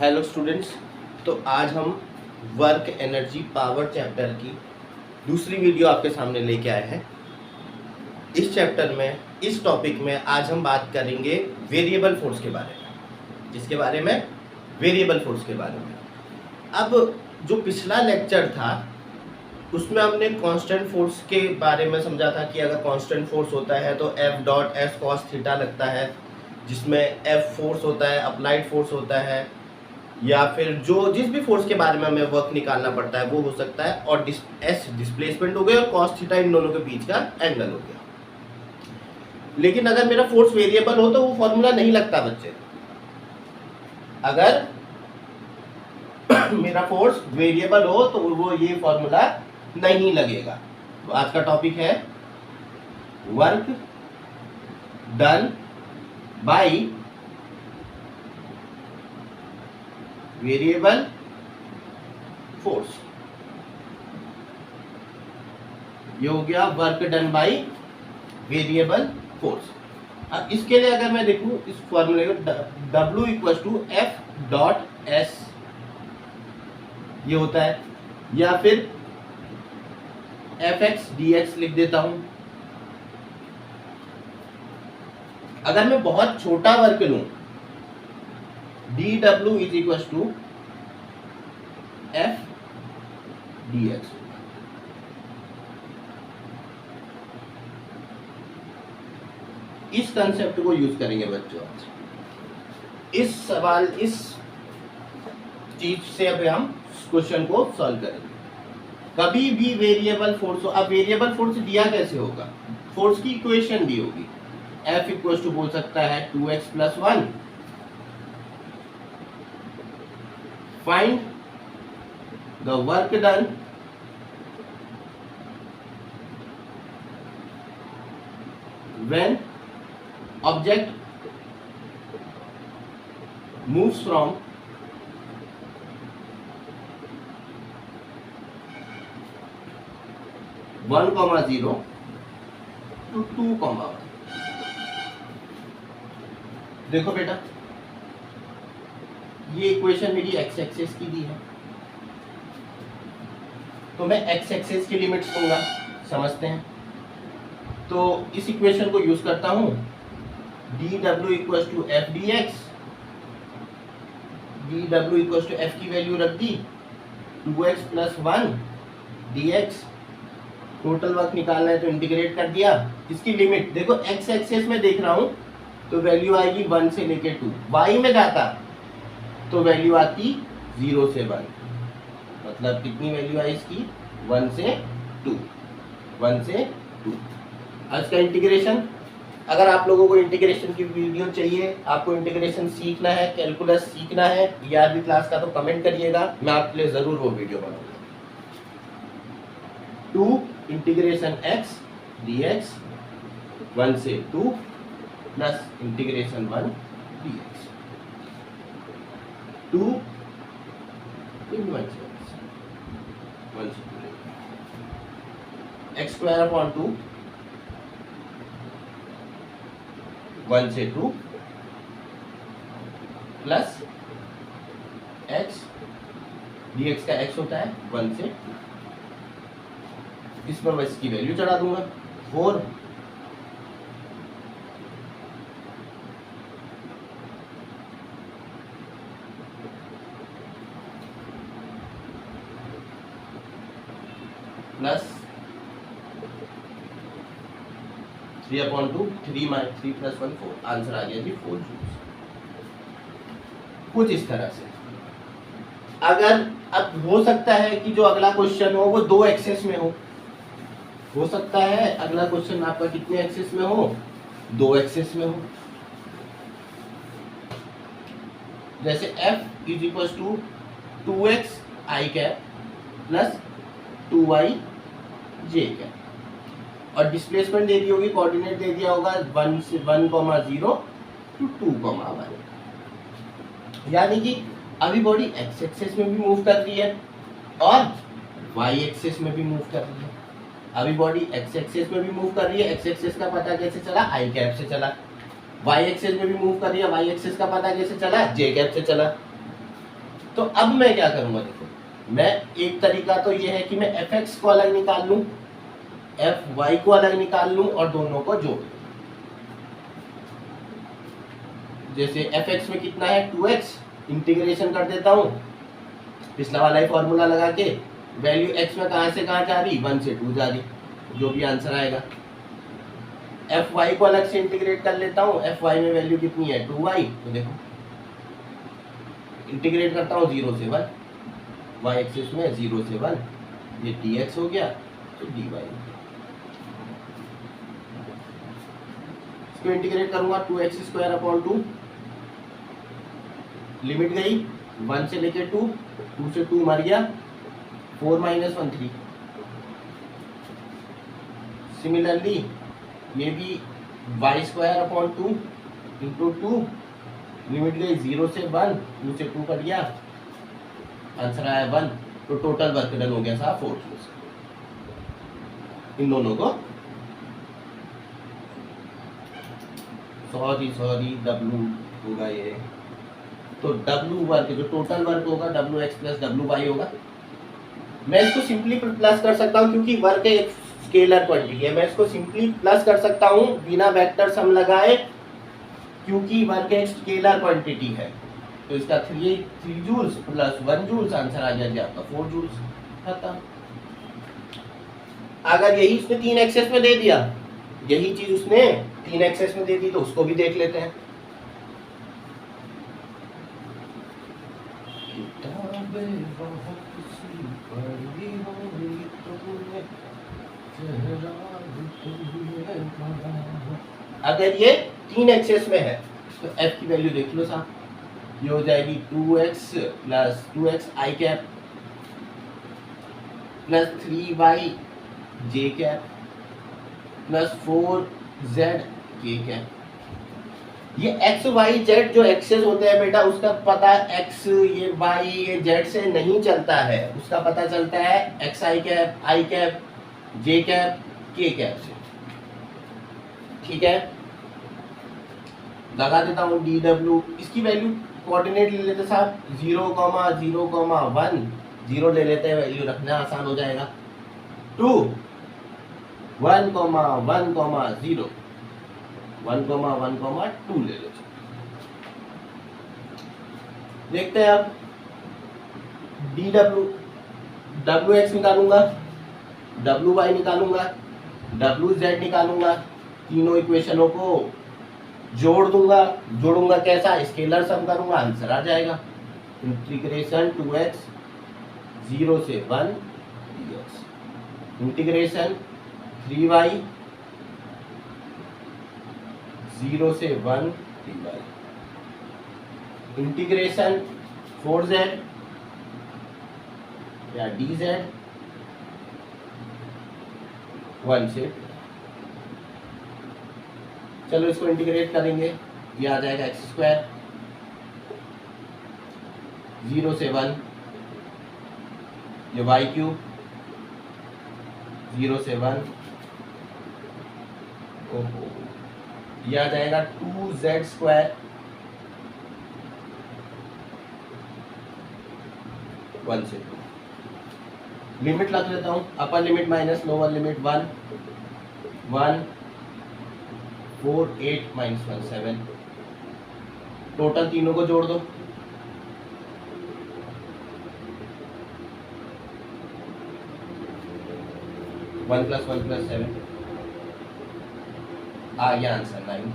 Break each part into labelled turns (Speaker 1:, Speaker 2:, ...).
Speaker 1: Hello students. तो आज हम वर्क एनर्जी पावर चैप्टर की दूसरी वीडियो आपके सामने लेके आए हैं। इस चैप्टर में इस टॉपिक में आज हम बात करेंगे वेरिएबल फोर्स के बारे में। जिसके बारे में वेरिएबल फोर्स के बारे में। अब जो पिछला लेक्चर था उसमें हमने कांस्टेंट फोर्स के बारे में समझा था कि अगर कांस्टेंट फोर्स होता है तो F dot S cos theta लगता है, जिसमें F फोर्स होता है, अप्लाइड फोर्स होता है, या फिर जो जिस भी फोर्स के बारे में हमें वर्क निकालना पड़ता है वो हो सकता है, और एस डिस्प्लेसमेंट हो गया और कॉस थीटा इन दोनों के बीच का एंगल हो गया। लेकिन अगर मेरा फोर्स वेरिएबल हो तो वो फॉर्मूला नहीं लगता बच्चे। अगर मेरा फोर्स वेरिएबल हो तो वो ये फॉर्मूला नहीं लगेगा। तो आज का टॉपिक है work done by variable force. ये हो गया work done by variable force. अब इसके लिए अगर मैं देखूं इस फॉर्मूले को W equal to F dot S ये होता है, या फिर एफ एक्स डी एक्स लिख देता हूं। अगर मैं बहुत छोटा वर्क लूं d W is equal to F d x. इस कंसेप्ट को यूज करेंगे बच्चों आज। इस चीज से अब हम क्वेश्चन को सॉल्व करेंगे। कभी भी वेरिएबल फोर्स हो, अब वेरिएबल फोर्स दिया कैसे होगा, फोर्स की इक्वेशन दी होगी। F इक्वल टू बोल सकता है 2x plus 1, find the work done when object moves from one comma zero to 2,1। देखो बेटा, ये इक्वेशन मेरी एक्स एक्सिस की दी है, तो मैं एक्स एक्सिस की लिमिट्स दूंगा, समझते हैं। तो इस इक्वेशन को यूज करता हूं, d W equal to F d x. D W equal to F की वैल्यू रख दी 2x plus 1 d x. Total work निकालना है तो इंटीग्रेट कर दिया। इसकी लिमिट देखो, एक्स एक्सिस में देख रहा हूं तो वैल्यू आएगी 1 से लेके 2। वाई में जाता तो वैल्यू आती 0 से 1। मतलब कितनी वैल्यू आई इसकी, 1 से 2, 1 से 2। आज का इंटीग्रेशन, अगर आप लोगों को इंटीग्रेशन की वीडियो चाहिए, आपको इंटीग्रेशन सीखना है, कैलकुलस सीखना है ERV क्लास का, तो कमेंट करिएगा, मैं आपके लिए जरूर वो वीडियो बनाऊंगा। 2 इंटीग्रेशन x dx 1 से 2 प्लस इंटीग्रेशन 1 dx 2 इन 1 से 1 से 2 x स्क्वायर अपॉन 2 1 से 2 प्लस x dx का x होता है 1 से 2। इस पर मैं इसकी वैल्यू चढ़ा दूंगा 4 प्लस 3 अपॉन 2 3 प्लस 1 4। आंसर आ गया जी 4 जूल्स। कुछ इस तरह से। अगर अब हो सकता है कि जो अगला क्वेश्चन हो वो 2 एक्सेस में हो सकता है अगला क्वेश्चन आपका कितने एक्सेस में हो, 2 एक्सेस में हो। जैसे F is equal to 2x i cap plus 2y j cap, और डिस्प्लेसमेंट दे दी होगी, कोऑर्डिनेट दे दिया होगा 1 से 1,0 टू 2,1। यानी कि अभी बॉडी एक्स एक्सिस में भी मूव कर रही है और वाई एक्सिस में भी मूव कर रही है। अभी बॉडी एक्स एक्सिस में भी मूव कर रही है, एक्स एक्सिस का पता कैसे चला, आई कैप से चला। वाई एक्सिस में भी मूव कर रही है, वाई एक्सिस का पता कैसे चला, जे कैप से चला। तो अब मैं क्या करूंगा, देखो मैं एक तरीका तो ये है कि मैं एफ एक्स को अलग निकाल लूं, एफ वाई को अलग निकाल लूं और दोनों को जोड़ दूं। जैसे एफ एक्स में कितना है 2x, इंटीग्रेशन कर देता हूं पिछला वाला ही फॉर्मूला लगा के, वैल्यू x में कहां से कहां जा रही, 1 से 2 जा रही, जो भी आंसर आएगा। एफ वाई को अलग से इंटीग्रेट कर लेता हूँ, एफ वाई में वैल्यू कितनी है 2y, तो देखो इंटीग्रेट करता हूँ 0 से 1, y एक्सिस में 0 से 1, ये dx हो गया तो dy हो गया। इसको इंटीग्रेट करूंगा 2x² 2, लिमिट गई 1 से लेके 2, 2 से 2 मर गया, 4 - 1 3। सिमिलरली ये भी y² 2 इंटू 2, लिमिट गई 0 से 1, 2 से 2 कट गया, आंसर आया 1। तो टोटल वर्क डन हो गया साहब 4 जूल्स। इन दोनों को सॉरी W होगा ये, तो W वर्क जो टोटल वर्क होगा WX + WY होगा। मैं इसको सिंपली प्लस कर सकता हूँ क्योंकि वर्क एक स्केलर क्वांटिटी है, मैं इसको सिंपली प्लस कर सकता हूँ बिना वेक्टर सम लगाए, क्योंकि वर्क एक स्केलर क्वांटिटी है। तो इसका 3 जूल्स + 1 जूल्स, आंसर आ गया जी आपका 4 जूल्स। खत्म। अगर यही उसने 3 एक्सेस में दे दिया, यही चीज उसने 3 एक्सेस में दे दी, तो उसको भी देख लेते हैं। अगर ये 3 एक्सेस में है तो f की वैल्यू देख लो साहब, ये हो जाएगी 2x + 2x i cap + 3y j cap + 4z k cap. ये x y z जो एक्सेस होते हैं बेटा, उसका पता x ये y ये z से नहीं चलता है, उसका पता चलता है x i cap i cap j cap k cap से। ठीक है, लगा देता हूँ dw, इसकी वैल्यू कोऑर्डिनेट ले लेते साहब 0, 0, 1, 0 ले लेते हैं, वैल्यू रखना आसान हो जाएगा। 2 1, 1, 0, 1, 1, 2 ले लो। देखते हैं अब dw, wx निकालूंगा, wy निकालूंगा, wz निकालूंगा, तीनों इक्वेशनों को जोड़ूंगा कैसा, स्केलर सम करूंगा, आंसर आ जाएगा। इंटीग्रेशन 2x 0 से 1 dx, इंटीग्रेशन 3y 0 से 1 dy, इंटीग्रेशन 4z या dz 1 से 2। चलो इसको इंटीग्रेट करेंगे, ये आ जाएगा x², 0 से 1, ये y³ 0 से 1, ओहो, ये आ जाएगा 2z² 1 से 2। लिमिट लग लेता हूँ, upper limit minus lower limit 1, 1 4 8 - 1 7, total तीनों को जोड़ दो, वन प्लस 7 आ गया आंसर 9।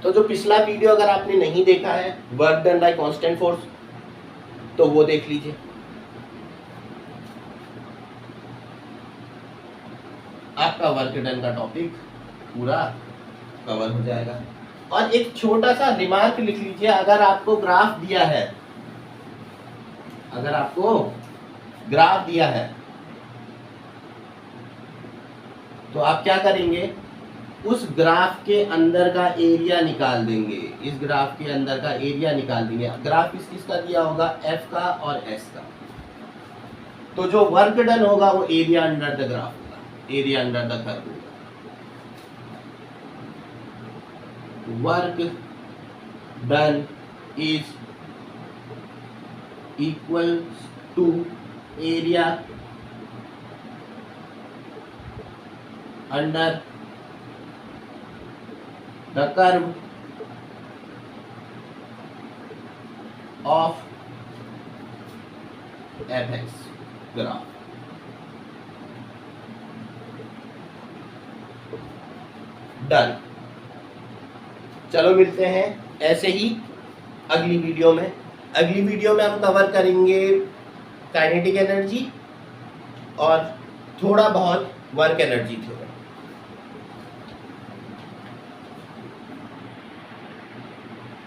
Speaker 1: तो जो पिछला वीडियो अगर आपने नहीं देखा है work done by constant force, तो वो देख लीजिए। आपका वर्क डन का टॉपिक पूरा कवर हो जाएगा। और एक छोटा सा रिमार्क लिख लीजिए, अगर आपको ग्राफ दिया है, अगर आपको ग्राफ दिया है तो आप क्या करेंगे, उस ग्राफ के अंदर का एरिया निकाल देंगे, इस ग्राफ के अंदर का एरिया निकाल देंगे। ग्राफ किसका दिया होगा, एफ का और एस का, तो जो वर्क डन होगा वो एरिया अंडर द ग्राफ होगा, एरिया अंडर द कर्व होगा। Work done is equal to area under the curve of fx graph. Done. चलो मिलते हैं ऐसे ही अगली वीडियो में। अगली वीडियो में हम कवर करेंगे काइनेटिक एनर्जी और थोड़ा बहुत वर्क एनर्जी थ्योरी।